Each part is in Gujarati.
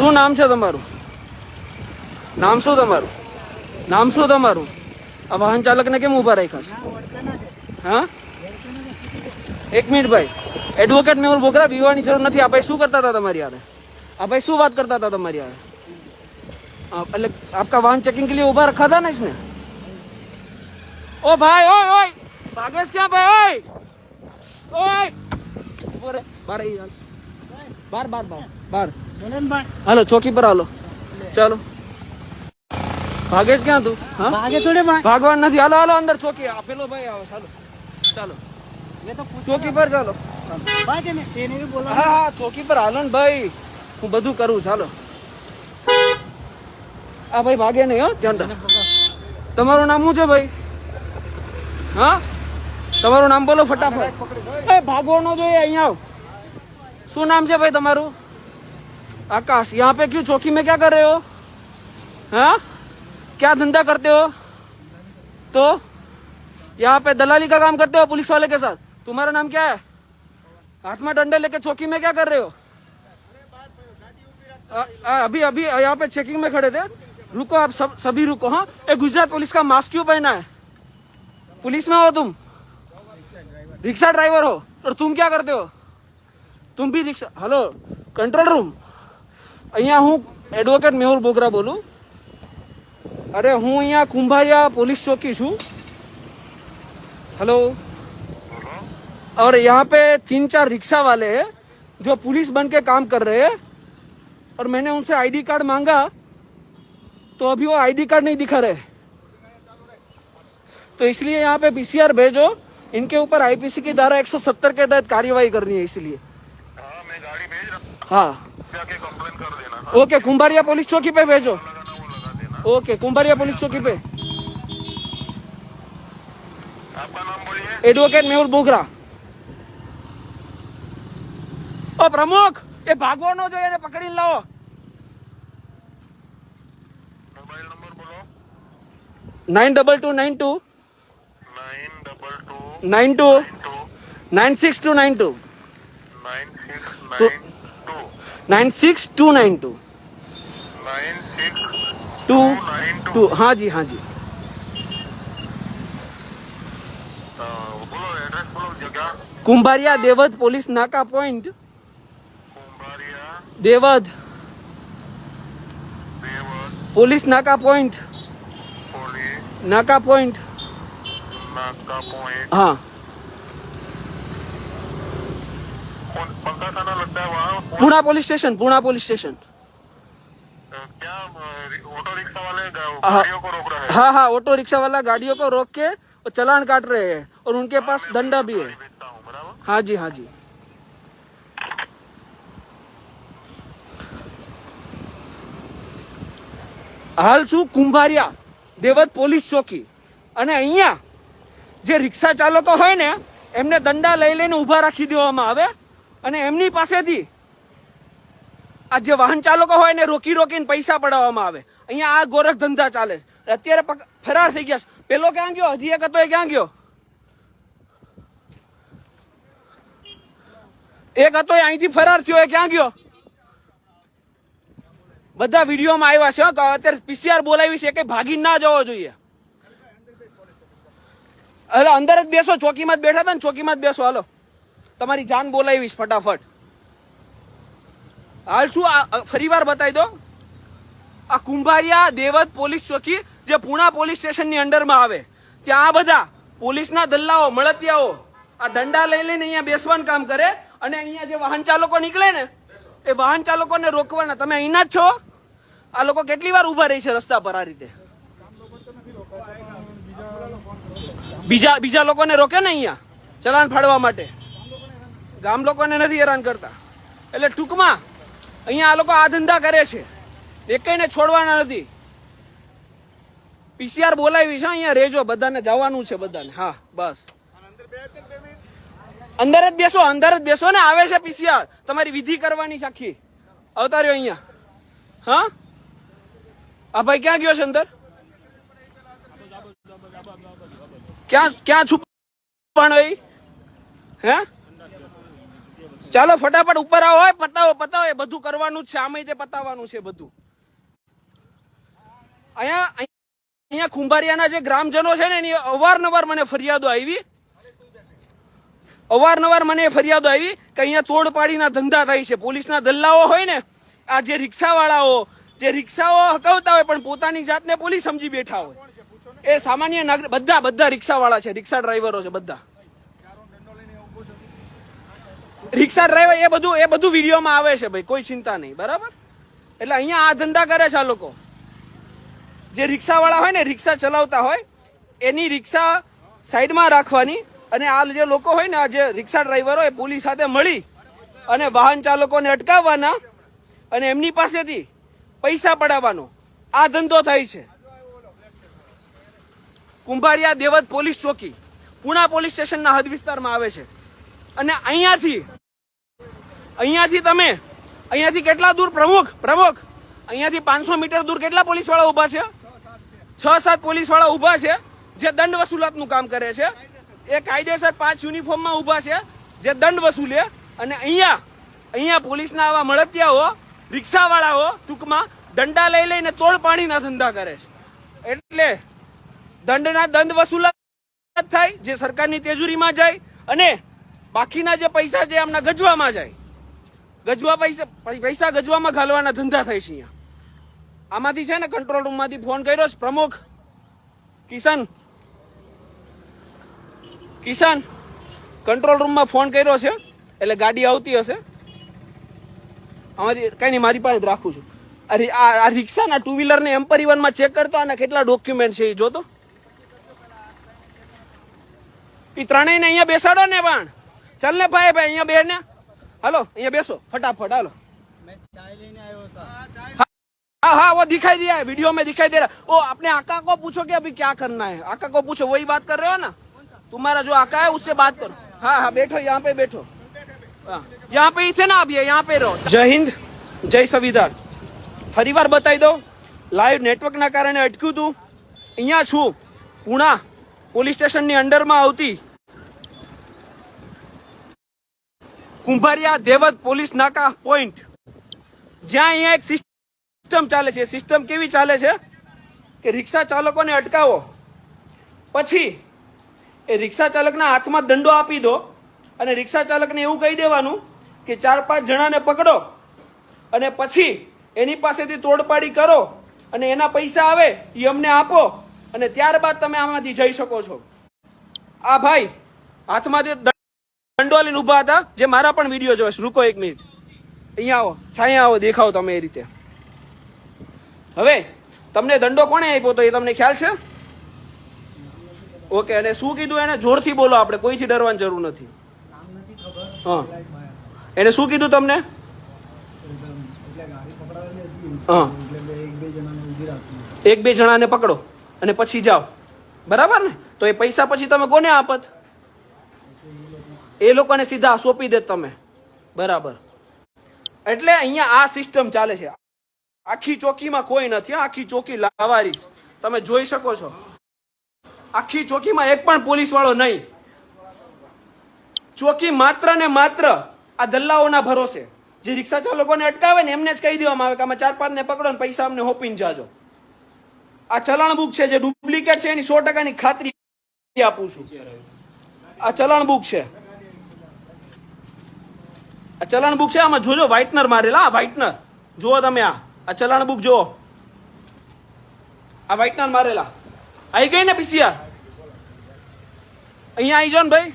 શું નામ છે તમારું? નામ શું તમારું? નામ શું તમારું? આ વાહન ચાલકને કેમ ઊભા રાખ્યા છે? હા, એક મિનિટ ભાઈ. એડવોકેટ મેહુલ બોગરા, બીવાની જરૂર નથી. આ ભાઈ શું કરતા હતા તમારી યારે? આ ભાઈ શું વાત કરતા હતા તમારી યારે? એટલે आपका वाहन चेकिंग के लिए उभा रखा था ना इसने? ओ भाई, ओए ओए, भागेश क्या भाई? ओए ओए, बार बार बार बार बार हेलो, चौकी पर हालो. चलो, भागेश क्या तू? हाँ, भागे थोड़े भागवान नहीं. हालो हालो अंदर चौकी. पेलो भाई आओ. ચાલો ચાલો, मैं तो चौकी पर ચાલો. ભાગે ને તેને બી બોલો. હા હા, ચોકી પર હાલો ને ભાઈ, હું બધું કરું. ચાલો. આ ભાઈ ભાગે નહીં, હો, ધ્યાન રાખ. તમારું નામ શું છે ભાઈ? હા, તમારું નામ બોલો ફટાફટ. એ ભાગવો ન જોઈએ, અહીંયા આવ. શું નામ છે ભાઈ તમારું? आकाश. यहाँ पे क्यों चौकी में क्या कर रहे हो? हाँ, क्या धंधा करते हो? तो यहाँ पे दलाली का काम करते हो पुलिस वाले के साथ? तुम्हारा नाम क्या है? हाथ में डंडे लेके चौकी में क्या कर रहे हो? अभी अभी यहाँ पे चेकिंग में खड़े थे. रुको आप सभी रुको. हाँ, एक गुजरात पुलिस का मास्क क्यों पहना है? पुलिस में हो तुम? रिक्शा ड्राइवर हो? और तुम क्या करते हो? तुम भी रिक्शा. Hello control room. અહીંયા હું એડવોકેટ મેહુલ બોગરા બોલું. અરે હું અહીંયા કુંભારિયા पुलिस चौकी છું. हेलो. और यहाँ पे 3-4 रिक्शा वाले हैं जो पुलिस बन के काम कर रहे हैं, और मैंने उनसे आईडी कार्ड मांगा तो अभी वो आईडी कार्ड नहीं दिखा रहे. तो इसलिए यहाँ पे पीसीआर भेजो. इनके ऊपर आईपीसी की धारा 170 के तहत कार्यवाही करनी है. इसलिए मैं गाड़ी भेज रहा. हाँ, जाके कंप्लेन कर देना. ओके, कुंभारिया पुलिस चौकी पे भेजो. ओके, कुंभारिया पुलिस चौकी पे. आपका नाम बोलिए. एडवोकेट मेहुल बोगरा. ओ प्रमुख, ये भागो नो जो એને પકડીને લાવો. मोबाइल नंबर बोलो. 92292 922 96292 9692 2 हाँ जी हाँ जी. बोलो एड्रेस बोलो जगह. कुंभारिया देवध पुलिस नाका पॉइंट. कुंभारिया देवध देवद पुलिस नाका पॉइंट. पुलिस नाका पॉइंट. नाका पॉइंट. हाँ, कौन सा थाना लगता है वहाँ? Pune police station. Pune police station. क्या ऑटो रिक्शा वाले गाड़ियों को रोक रहे हैं? हाँ हाँ, ऑटो रिक्शा वाला गाड़ियों को रोक के और चालान काट रहे हैं, और उनके पास डंडा भी है. भेजता हूँ. बराबर. हाँ जी हाँ जी. હાલ છું કુંભારિયા દેવદ પોલીસ ચોકી, અને અહીંયા જે રિક્ષા ચાલકો હોય ને એમને દંડા લઈ લઈને ઊભા રાખી દેવામાં આવે, અને એમની પાસેથી આ જે વાહન ચાલકો હોય ને રોકી રોકીને પૈસા પડાવવામાં આવે. અહીંયા આ ગોરખ ધંધા ચાલે છે. અત્યારે ફરાર થઈ ગયા છે. પેલો ક્યાં ગયો? હજી એક હતો, એ ક્યાં ગયો? એક હતો એ અહીંથી ફરાર થયો, એ ક્યાં ગયો? બધા વિડીયોમાં આવ્યા છે. અત્યારે પીસીઆર બોલાવી છે કે ભાગી ના જવો જોઈએ. એટલે અંદર જ બેસો. ચોકીમાં જ બેઠા હતા ને, ચોકીમાં જ બેસો. હાલો, તમારી જાન બોલાવીશ ફટાફટ. હાલ છું ફરી વાર બતાવી દો. આ કુંભારિયા દેવદ પોલીસ ચોકી જે પુણા પોલીસ સ્ટેશનની અંડરમાં આવે, ત્યાં આ બધા પોલીસના દલ્લાઓ મળતિયાઓ આ દંડા લઈ લઈને અહીંયા બેસવાનું કામ કરે, અને અહીંયા જે વાહન ચાલકો નીકળે ને એ વાહન ચાલકોને રોકવાના. તમે અહીંના જ છો? આ લોકો કેટલી વાર ઊભા રહી છે રસ્તા પર આ રીતે? બીજા લોકોને રોકે ને અહીંયા ચલાન ફાડવા માટે. ગામ લોકોને નથી હેરાન કરતા. એટલે ટૂંકમાં અહીંયા આ લોકો આ ધંધા કરે છે, એકેયને છોડવાના નથી. પીસીઆર બોલાવી છે, અહીંયા રહેજો, બધાને જવાનું છે બધાને. હા બસ, અંદર જ બેસો, અંદર જ બેસો ને. આવે છે પીસીઆર, તમારી વિધિ કરવાની છે આખી. આવતા રહ્યો અહીંયા. હા, આ ભાઈ ક્યાં ગયો છે અંદર? ક્યાં છુપાણો? હે, ચાલો ફટાફટ ઉપર આવો, હોય પતાવો, એ બધું કરવાનું જ છે, આમે તે પતાવવાનું છે બધું. અહીંયા ખુંભારિયાના જે ગ્રામજનો છે ને એની અવારનવાર મને ફરિયાદો આવી કે અહીંયા તોડપાડીના ધંધા થાય છે. પોલીસના દલ્લાઓ હોય ને, આ જે રિક્ષાવાળાઓ, જે રિક્ષાઓ હકાવતા હોય પણ પોતાની જાતને પોલીસ સમજી બેઠા હોય, એ સામાન્ય નાગરિક બધા રિક્ષાવાળા છે, રિક્ષા ડ્રાઈવરો છે બધા. રિક્ષા ડ્રાઈવર એ બધું વિડીયોમાં આવે છે ભાઈ, કોઈ ચિંતા નહીં, બરાબર. એટલે અહીંયા આ ધંધા કરે છે આ લોકો. જે રિક્ષાવાળા હોય ને, રિક્ષા ચલાવતા હોય, એની રિક્ષા સાઈડમાં રાખવાની, અને આ જે લોકો હોય ને, આ જે રિક્ષા ડ્રાઈવરો એ પોલીસ સાથે મળી અને વાહન ચાલકોને અટકાવવાના અને એમની પાસેથી પૈસા પડાવવાનો આ ધંધો થાય છે. કુંભારિયા દેવત પોલીસ ચોકી પુણા પોલીસ સ્ટેશનના હદ વિસ્તારમાં આવે છે. અને અહીંયાથી કેટલા દૂર પ્રમુખ અહીંયાથી 500 મીટર દૂર કેટલા પોલીસ વાળા ઉભા છે? 6-7 પોલીસ વાળા ઉભા છે જે દંડ વસૂલાતનું કામ કરે છે. એ કાયદેસર 5 યુનિફોર્મમાં ઉભા છે જે દંડ વસૂલે. અને અહીંયા પોલીસના આવા મળતિયાઓ, રિક્ષાવાળાઓ ટૂંકમાં દંડા લઈને તોડપાણીના ધંધા કરે છે. એટલે દંડ વસૂલાત થાય, જે સરકારની તેજુરીમાં જાય, અને બાકીના જે પૈસા જે એમના ગજવામાં જાય, પૈસા ગજવામાં ઘાલવાના ધંધા થાય છે અહીંયા. આમાંથી છે ને કંટ્રોલ રૂમમાંથી ફોન કર્યો છે પ્રમુખ કિશન કંટ્રોલ રૂમમાં ફોન કર્યો છે, એટલે ગાડી આવતી હશે. આમાંથી કઈ નહીં, મારી પાસે જ રાખું છું. આ રિક્ષાના 2 વ્હીલર ને M-પરિવહનમાં ચેક કરતો, અને કેટલા ડોક્યુમેન્ટ છે એ જોતો. એ ત્રણેયને અહીંયા બેસાડો ને. પણ ચાલ ને ભાઈ અહીંયા બેન ને, હાલો અહીંયા બેસો फटाफट, हालो. मैं चाय लेने आया था. हाँ वो दिखाई दिया है, वीडियो में दिखाई दे रहा है. ओ अपने आका को पूछो कि अभी क्या करना है. आका को पूछो, वही बात कर रहे हो ना, तुम्हारा जो आका है उससे बात करो. हाँ बैठो, यहाँ पे बैठो. यहाँ पे ही थे ना, अभी यहाँ पे रहो. जय हिंद, जय संविधान. ફરીવાર બતાવી દઉં, લાઈવ નેટવર્કના કારણે અટક્યું હતું. અહીંયા છું પુણા પોલીસ સ્ટેશનની અંડરમાં આવતી કુંભારિયા દેવત પોલીસ નાકા પોઈન્ટ, જ્યાં અહીંયા એક સિસ્ટમ ચાલે છે. સિસ્ટમ કેવી ચાલે છે કે રિક્ષા ચાલકોને અટકાવો, પછી એ રિક્ષા ચાલકના હાથમાં દંડો આપી દો, અને રિક્ષા ચાલકને એવું કહી દેવાનું કે 4-5 જણાને પકડો, અને પછી એની પાસેથી તોડપાડી કરો, અને એના પૈસા આવે એ અમને આપો, અને ત્યારબાદ તમે આમાંથી જઈ શકો છો. આ ભાઈ હાથમાંથી દંડો લઈને ઉભા હતા, જે મારા પણ વિડીયો જોઈશ. રૂકો 1 મિનિટ, અહીંયા આવો, છાયા આવો, દેખાવ તમે એ રીતે. હવે તમને દંડો કોણે આપ્યો તો એ તમને ખ્યાલ છે? ઓકે, અને શું કીધું એને? જોરથી બોલો, આપણે કોઈથી ડરવાની જરૂર નથી. હા, એને શું કીધું તમને? હા, 1-2 જણાને પકડો અને પછી જાઓ, બરાબર ને? તો એ પૈસા પછી તમે કોને આપત? એ લોકોને સીધા સોંપી દે તમે, બરાબર. એટલે અહીંયા આ સિસ્ટમ ચાલે છે. આખી ચોકીમાં કોઈ નથી, આખી ચોકી લાવારીસ, તમે જોઈ શકો છો. આખી ચોકીમાં એક પણ પોલીસ વાળો નહીં. ચોકી માત્ર ને માત્ર આ દલ્લાઓના ભરોસે. જે રિક્ષા ચાલકોને અટકાવે ને એમને જ કહી દેવામાં આવે કે અમે 4-5 ને પકડો ને પૈસા અમને હોપીને જાજો. આ ચલણ બુક છે, જે ડુપ્લિકેટ છે એની 100%ની ખાતરી આપું છું. આ ચલણ બુક છે, આ ચલણ બુક છે. આમાં જોજો વ્હાઇટનર મારેલા, વ્હાઇટનર જુઓ તમે. આ ચલણ બુક જુઓ, આ વ્હાઇટનર મારેલા. આવી ગઈ ને PCR? અહીંયા આવી જાઓ ને ભાઈ.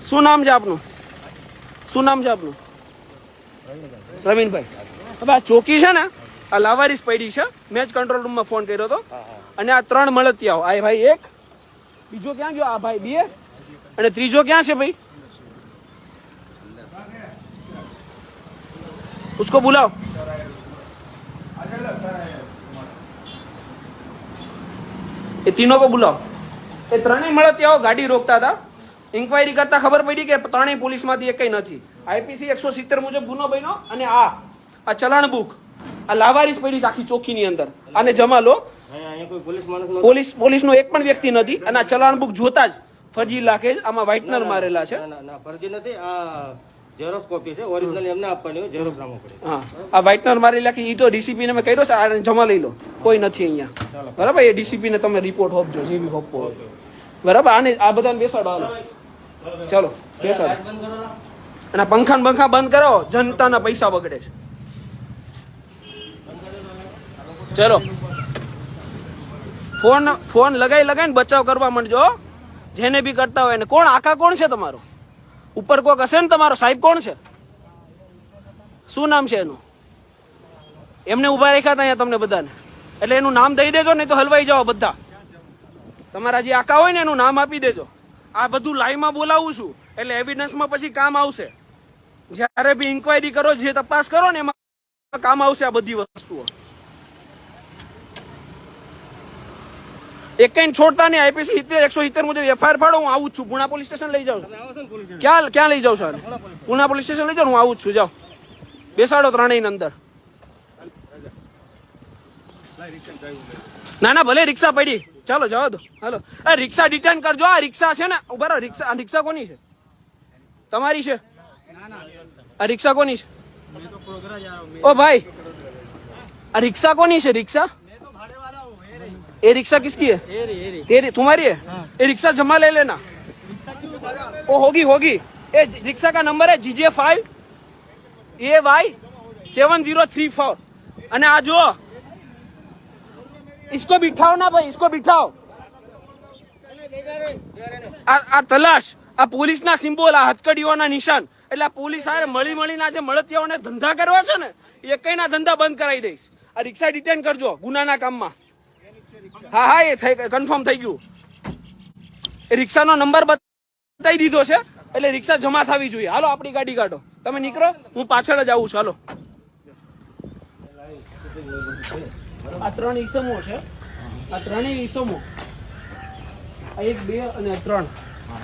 શું નામ છે આપનું? રવીનભાઈ. હવે આ ચોકી છે ને, આ લાવારીસ પડી છે. મેં જ કંટ્રોલ રૂમમાં ફોન કર્યો હતો. અને આ 3 મળતિયાઓ, આ ભાઈ 1, બીજો ક્યાં ગયો? આ ભાઈ 2, અને ત્રીજો ક્યાં છે ભાઈ? उसको बुलाओ. ये तीनों को बुलाओ. ये ત્રણેય મળતિયાઓ ગાડી રોકતા હતા. ઇન્ક્વાયરી કરતા ખબર પડી કે ત્રણેય પોલીસમાંથી એકય નથી. IPC 170 મુજબ ગુનો બન્યો. અને આ ચલાણ બુક, આ લાવારીસ પડી આખી ચોકીની અંદર. આને જમા લો. પોલીસનો એક પણ વ્યક્તિ નથી. અને આ ચલાણ બુક જોતા જ ફરજી લાખેજ આમાં વ્હાઇટનર મારેલા છે. ના ના ફરજી નથી, આ ઝેરોક્સ કોપી છે, ઓરિજિનલ એમને આપવાની હોય, ઝેરોક્સ નામો પડે. હા આ વ્હાઇટનર મારી લાખી ઈ તો ડીસીપી ને મેં કર્યો છે, આ જમા લઈ લો, કોઈ નથી અહીંયા. બરાબર, એ ડીસીપી ને તમે રિપોર્ટ આપજો, જે બી આપવો હોય. બરાબર, આને આ બધાને બેસાડો, હાલો ચલો બેસાડો. અને પંખા બંધ કરો, જનતાના પૈસા બગડે છે. ચલો ફોન લગાઈને બચાવ કરવા માંડજો, જેને બી કરતા હોય ને. કોણ આખા કોણ છે તમારો? ઉપર કોક હશે ને તમારો સાહેબ? કોણ છે? શું નામ છે એનું? એમને ઉભા રાખ્યા હતા અહીંયા તમને બધાને, એટલે એનું નામ દઈ દેજો, નહીં તો હલવાઈ જાઓ બધા. તમારા જે આકા હોય ને એનું નામ આપી દેજો. આ બધું લાઈવમાં બોલાવું છું એટલે એવિડન્સમાં પછી કામ આવશે. જ્યારે બી ઇન્ક્વાયરી કરો, જે તપાસ કરો ને એમાં કામ આવશે આ બધી વસ્તુઓ. એક કઈ છોડતા નહીં. આઈપીસી 170 મુજબ એફઆઈઆર ફાડો, હું આવું જ છું. પુણા પોલીસ સ્ટેશન લઈ જાઉં છું. ક્યાં લઈ જાઉં છું? પુણા પોલીસ સ્ટેશન લઈ જાઉં, હું આવું જ છું. જાઓ બેસાડો ત્રણેય અંદર. ના ભલે રિક્ષા પડી, ચાલો જવા દો. હાલો, આ રિક્ષા ડિટેન કરજો. આ રિક્ષા છે ને, ઉભા રહો. આ રિક્ષા કોની છે? તમારી છે? આ રિક્ષા કોની છે? ओ भाई, रिक्शा कौन है? रिक्शा ये रिक्शा किसकी है? तेरी? तुम्हारी है? ये रिक्शा जमा ले लेना. ओ होगी. ये रिक्शा का नंबर है GJ5 AY 7034. અને આ જો, इसको बिठाओ ना भाई, इसको बिठाओ. આ તલાશ, આ પોલીસના સિમ્બોલ, આ હથકડીઓના નિશાન. એટલે પોલીસ આ મળીને આજે મળતિયાઓને ધંધા કરવા છે ને, એ કઈના ધંધા બંધ કરાવી દઈશ. આ રિક્ષા ડિટેન કરજો ગુનાના કામમાં. હા એ કન્ફર્મ થઈ ગયું. એ રિક્ષાનો નંબર બતાવી દીધો છે, એટલે રિક્ષા જમા થવી જોઈએ. હાલો આપણી ગાડી કાઢો, તમે નીકળો, હું પાછળ જ આવું છું. હાલો, આ 3 ઈસમો છે. આ 3 ઈસમો, 1 2 અને 3,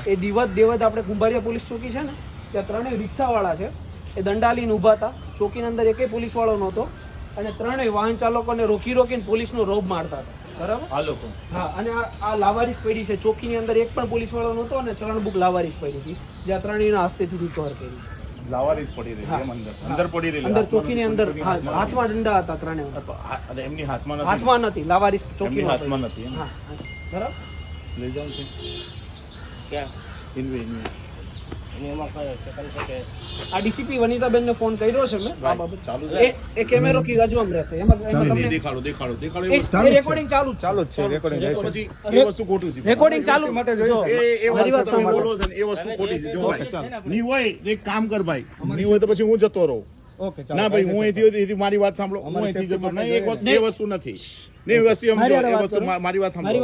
એ દેવદ આપણે કુંભારિયા પોલીસ ચોકી છે ને, ત્યાં 3 રિક્ષાવાળા છે. એ દંડાલીને ઊભા હતા. ચોકીની અંદર એકેય પોલીસ વાળો નહોતો, અને 3 વાહન ચાલકોને રોકીને પોલીસનો રોબ મારતા હતા. બરાબર, આ લોકો. હા, અને આ લાવારીસ પડી છે ચોકીની અંદર. એક પણ પોલીસ વાળો નહોતો, અને ચલણ બુક લાવારીસ પડી હતી, જ્યાં 3ના હસ્તેથી રિકવર કરી છે. લાવારીસ પડી રહી અંદર પડી રહી અંદર ચોકીની અંદર. હાથમાં ડંડા હતા 3. અને એમની હાથમાં નથી. લાવારીસ ચોકીમાં હાથમાં નથી. હા બરાબર, લઈ જાઉં છું ક્યાં ઇનવે એમાં કહે છે આ ડીસીપી વનિતાબેનને ફોન કર્યો છે મેં આ બાબત. ચાલુ છે. એ કેમેરો કી બાજુમાં રહેશે. એમાં તમને દેખાડો એ રેકોર્ડિંગ ચાલુ જ છે. રેકોર્ડિંગ પછી એ વસ્તુ ખોટું છે. રેકોર્ડિંગ ચાલુ જો એ મારી વાત તમે સાંભળો. બોલો છો ને એ વસ્તુ ખોટી છે. જો ભાઈ ની હોય એક કામ કર ભાઈ, ની હોય તો પછી હું જતો રહું. ના ભાઈ, હું અહીંથી મારી વાત સાંભળો, હું અહીંથી જતો નહીં. એ વસ્તુ નથી. એ વસ્તુ એમ જો, એ વસ્તુ મારી વાત સાંભળો.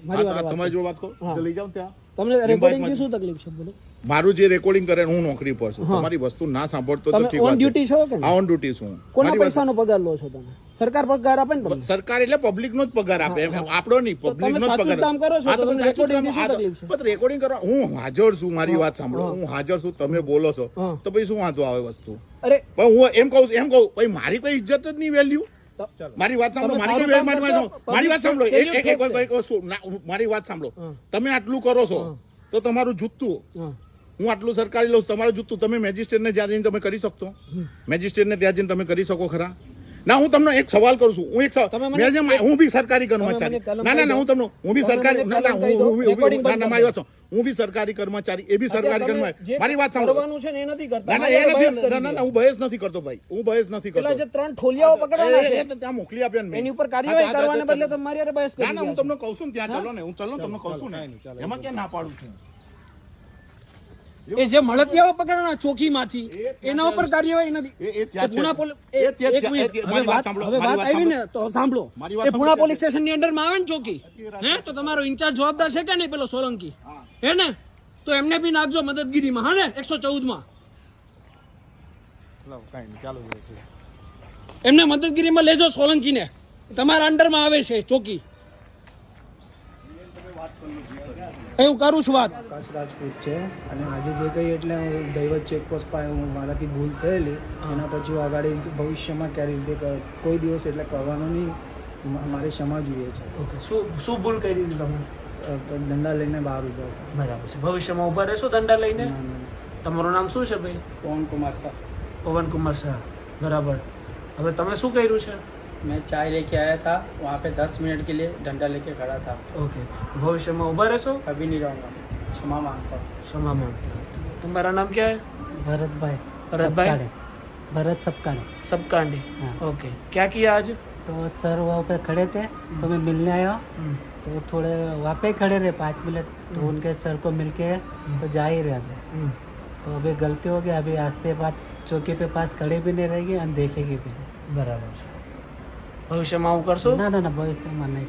મારી વાત કરો. તમારી જોડે વાત કરો, લઈ જાવ ત્યાં. તમને રેકોર્ડિંગ ની શું તકલીફ છે બોલો? મારું જે રેકોર્ડિંગ કરે હું નોકરી પર છું. તમારી વસ્તુ ના સાંભળતો તો ઠીક ઓન વાત ડ્યુટી છો કે છે. ઓન ડ્યુટી છું. કોના પૈસાનો પગાર લો છો તમે? સરકાર પગાર આપે ને તમને? સરકાર એટલે પબ્લિક નો જ પગાર આપે, આપણો નહીં, પબ્લિક નો જ પગાર. કામ કરો છો તો રેકોર્ડિંગ ની શું તકલીફ છે? પણ રેકોર્ડિંગ કરવા હું હાજર છું. મારી વાત સાંભળો, હું હાજર છું, તમે બોલો છો તો પછી શું વાંધો આવે વસ્તુ? અરે પણ હું એમ કહું ભાઈ, મારી કોઈ ઇજ્જત જ નહીં, વેલ્યુ. મારી વાત સાંભળો, મારી વાત સાંભળો, એક વસ્તુ, મારી વાત સાંભળો. તમે આટલું કરો છો તો તમારું જૂતું, હું આટલું સરકારી લઉં, તમારું જૂતું તમે મેજિસ્ટ્રેટને ત્યાં જઈને તમે કરી શકતો? મેજિસ્ટ્રેટને ત્યાં જઈને તમે કરી શકો ખરા? ના, હું તમને એક સવાલ કરું છું. હું બી સરકારી કર્મચારી. હું બી સરકારી, મારી વાત હું બી સરકારી કર્મચારી, એ બી સરકારી કર્મચારી. મારી વાત સાંભળો. ના, હું બહેસ નથી કરતો ભાઈ, હું બહેસ નથી કરતો. જે 3 ઠોલિયાઓ પકડવાના છે ત્યાં મોકલી આપ્યા ને એની ઉપર કાર્યવાહી કરવાને બદલે તમે મારી હારે બહેસ કરી. ના, હું તમને કહું છું ત્યાં ચાલો ને, હું ચાલો તમને કહું છું ને, એમાં ક્યાં ના પાડું છું? એ જે મળતિયાઓ પકડવાના ચોકીમાંથી, એના ઉપર કાર્યવાહી નથી. વાત આવી ને તો સાંભળો. એ પુણા પોલીસ સ્ટેશન ની અંડર માં આવે ને ચોકી, હે, તો તમારો ઇન્ચાર્જ જવાબદાર છે કે નહીં? પેલો સોલંકી, હે ને? તો એમને બી નાખજો મદદગીરીમાં, હા ને? 114 એમને મદદગીરીમાં લેજો. સોલંકીને તમારા અંડરમાં આવે છે ચોકી. હું કરું છું વાત. આકાશ રાજપૂત છે, અને આજે જે કંઈ એટલે દૈવત ચેકપોસ્ટ પાસે મારાથી ભૂલ થયેલી, એના પછી હું આગળ ભવિષ્યમાં ક્યારે રીતે કોઈ દિવસ એટલે કરવાનો નહીં. મારે ક્ષમા જોઈએ છે. ઓકે, શું ભૂલ કરી હતી તમે? દંડા લઈને બહાર ઊભો હતો. બરાબર છે. ભવિષ્યમાં ઊભા રહેશો દંડા લઈને? ના, ના, ના. તમારું નામ શું છે ભાઈ? પવન કુમાર શાહ. પવન કુમાર શાહ. બરાબર. હવે તમે શું કર્યું છે? मैं चाय लेके आया था, वहाँ पे 10 मिनट के लिए डंडा लेके खड़ा था. ઓકે. ભવિષ્યમાં ઊભા રહેશો? कभी नहीं रहूँगा, क्षमा मांगता हूँ. क्षमा मांगता हूं. तुम्हारा नाम क्या है? भरत भाई. भरत भरत सबकाड़े. सबकांडी. हाँ. ओके. क्या किया आज? तो सर वहाँ पे खड़े थे, तो मैं मिलने आया. तो थोड़े वहाँ पे खड़े रहे 5 मिनट, तो उनके सर को मिल के तो जा ही रहे थे. तो अभी गलती हो गई, अभी आज से बात चौकी पे पास खड़े भी नहीं रहेगी और देखेगी भी नहीं. બરાબર છે. ભવિષ્યમાં આવું કરશો? ना ना ना भविष्य में नहीं.